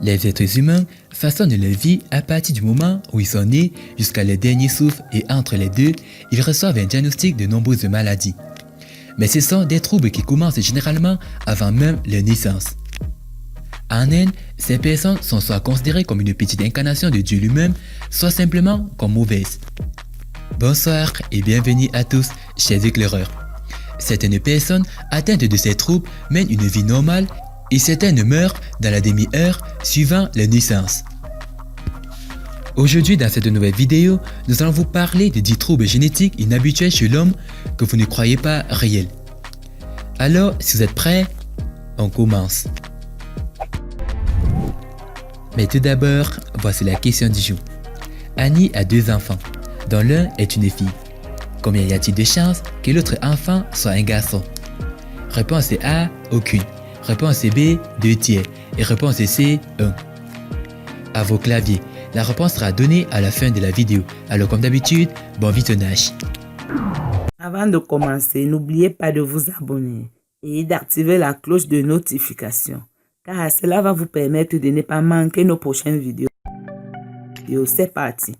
Les êtres humains façonnent leur vie à partir du moment où ils sont nés jusqu'à leur dernier souffle et entre les deux, ils reçoivent un diagnostic de nombreuses maladies. Mais ce sont des troubles qui commencent généralement avant même leur naissance. En Inde, ces personnes sont soit considérées comme une petite incarnation de Dieu lui-même, soit simplement comme mauvaises. Bonsoir et bienvenue à tous, chers éclaireurs. Certaines personnes atteintes de ces troubles mènent une vie normale et certaines meurent dans la demi-heure suivant leur naissance. Aujourd'hui, dans cette nouvelle vidéo, nous allons vous parler de 10 troubles génétiques inhabituels chez l'homme que vous ne croyez pas réels. Alors, si vous êtes prêts, on commence. Mais tout d'abord, voici la question du jour. Annie a 2 enfants, dont l'un est une fille. Combien y a-t-il de chances que l'autre enfant soit un garçon? Réponse A, aucune. Réponse B, 2 tiers. Et réponse C, 1. À vos claviers, la réponse sera donnée à la fin de la vidéo. Alors comme d'habitude, bon visionnage. Avant de commencer, n'oubliez pas de vous abonner et d'activer la cloche de notification, car cela va vous permettre de ne pas manquer nos prochaines vidéos. C'est parti.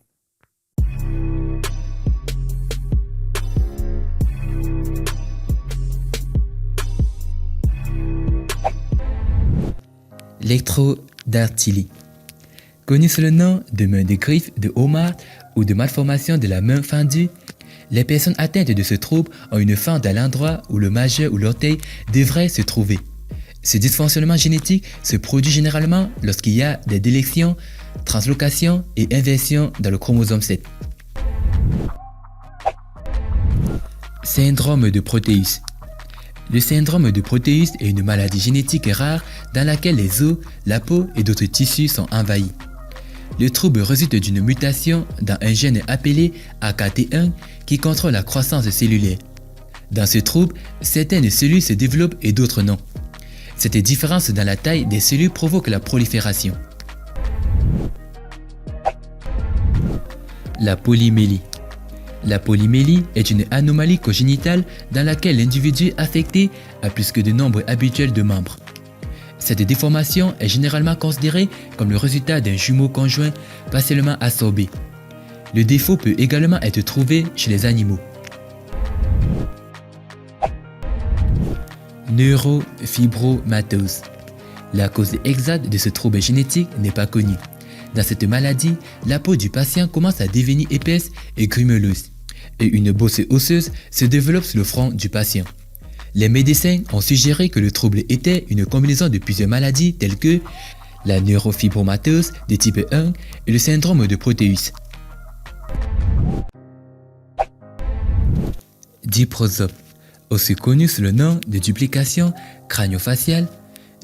L'ectrodactylie. Connu sous le nom de main de griffe, de homard ou de malformation de la main fendue, les personnes atteintes de ce trouble ont une fente à l'endroit où le majeur ou l'orteil devrait se trouver. Ce dysfonctionnement génétique se produit généralement lorsqu'il y a des délétions, translocations et inversions dans le chromosome 7. Syndrome de Proteus. Le syndrome de Proteus est une maladie génétique rare dans laquelle les os, la peau et d'autres tissus sont envahis. Le trouble résulte d'une mutation dans un gène appelé AKT1 qui contrôle la croissance cellulaire. Dans ce trouble, certaines cellules se développent et d'autres non. Cette différence dans la taille des cellules provoque la prolifération. La polymélie. La polymélie est une anomalie congénitale dans laquelle l'individu affecté a plus que le nombre habituel de membres. Cette déformation est généralement considérée comme le résultat d'un jumeau conjoint partiellement absorbé. Le défaut peut également être trouvé chez les animaux. Neurofibromatose. La cause exacte de ce trouble génétique n'est pas connue. Dans cette maladie, la peau du patient commence à devenir épaisse et grumeleuse, et une bosse osseuse se développe sur le front du patient. Les médecins ont suggéré que le trouble était une combinaison de plusieurs maladies telles que la neurofibromatose de type 1 et le syndrome de Proteus. Diprosop, aussi connu sous le nom de duplication crânio-faciale.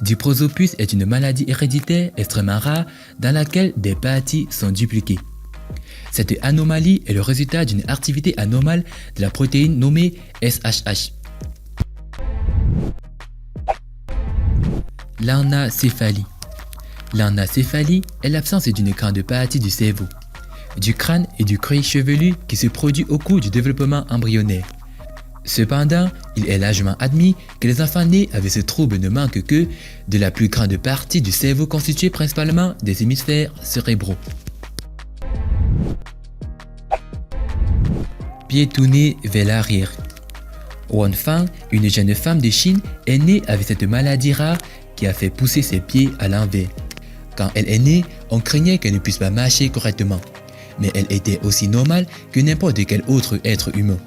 Diprosopus est une maladie héréditaire extrêmement rare dans laquelle des parties sont dupliquées. Cette anomalie est le résultat d'une activité anormale de la protéine nommée SHH. L'anacéphalie. L'anacéphalie est l'absence d'une grande partie du cerveau, du crâne et du cuir chevelu qui se produit au cours du développement embryonnaire. Cependant, il est largement admis que les enfants nés avec ce trouble ne manquent que de la plus grande partie du cerveau constituée principalement des hémisphères cérébraux. Pieds tournés vers l'arrière. Wan Fang, une jeune femme de Chine, est née avec cette maladie rare qui a fait pousser ses pieds à l'envers. Quand elle est née, on craignait qu'elle ne puisse pas marcher correctement, mais elle était aussi normale que n'importe quel autre être humain.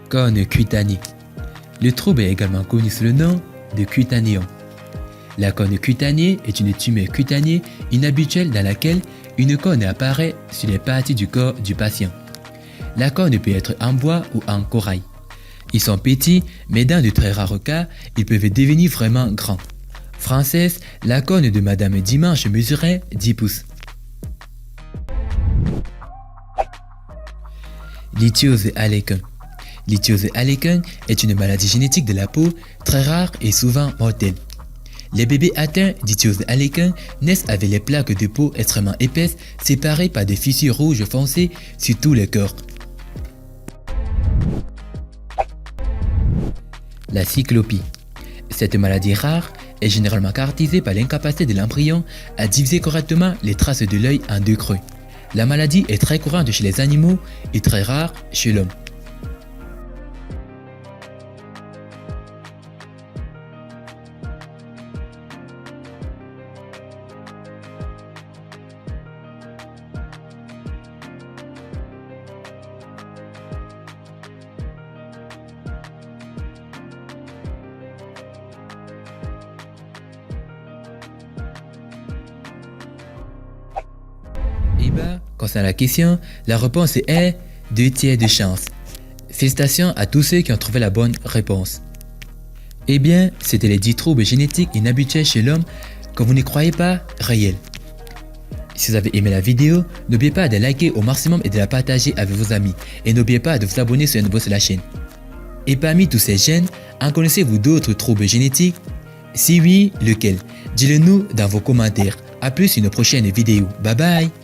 Cône cutané. Le trouble est également connu sous le nom de cutanéon. La cône cutanée est une tumeur cutanée inhabituelle dans laquelle une cône apparaît sur les parties du corps du patient. La cône peut être en bois ou en corail. Ils sont petits, mais dans de très rares cas, ils peuvent devenir vraiment grands. Française, la cône de Madame Dimanche mesurait 10 pouces. Lithiose Harlequin. Lithiose Harlequin est une maladie génétique de la peau très rare et souvent mortelle. Les bébés atteints d'Ichthyose Harlequin naissent avec les plaques de peau extrêmement épaisses séparées par des fissures rouges foncées sur tout le corps. La cyclopie. Cette maladie rare est généralement caractérisée par l'incapacité de l'embryon à diviser correctement les traces de l'œil en deux creux. La maladie est très courante chez les animaux et très rare chez l'homme. Et bah, concernant la question, la réponse est 2 tiers de chance. Félicitations à tous ceux qui ont trouvé la bonne réponse. Eh bien, c'était les 10 troubles génétiques inhabituels chez l'homme que vous ne croyez pas réels. Si vous avez aimé la vidéo, n'oubliez pas de liker au maximum et de la partager avec vos amis. Et n'oubliez pas de vous abonner si vous êtes nouveau sur la chaîne. Et parmi tous ces gènes, en connaissez-vous d'autres troubles génétiques? Si oui, lequel? Dites-le nous dans vos commentaires. A plus une prochaine vidéo. Bye bye!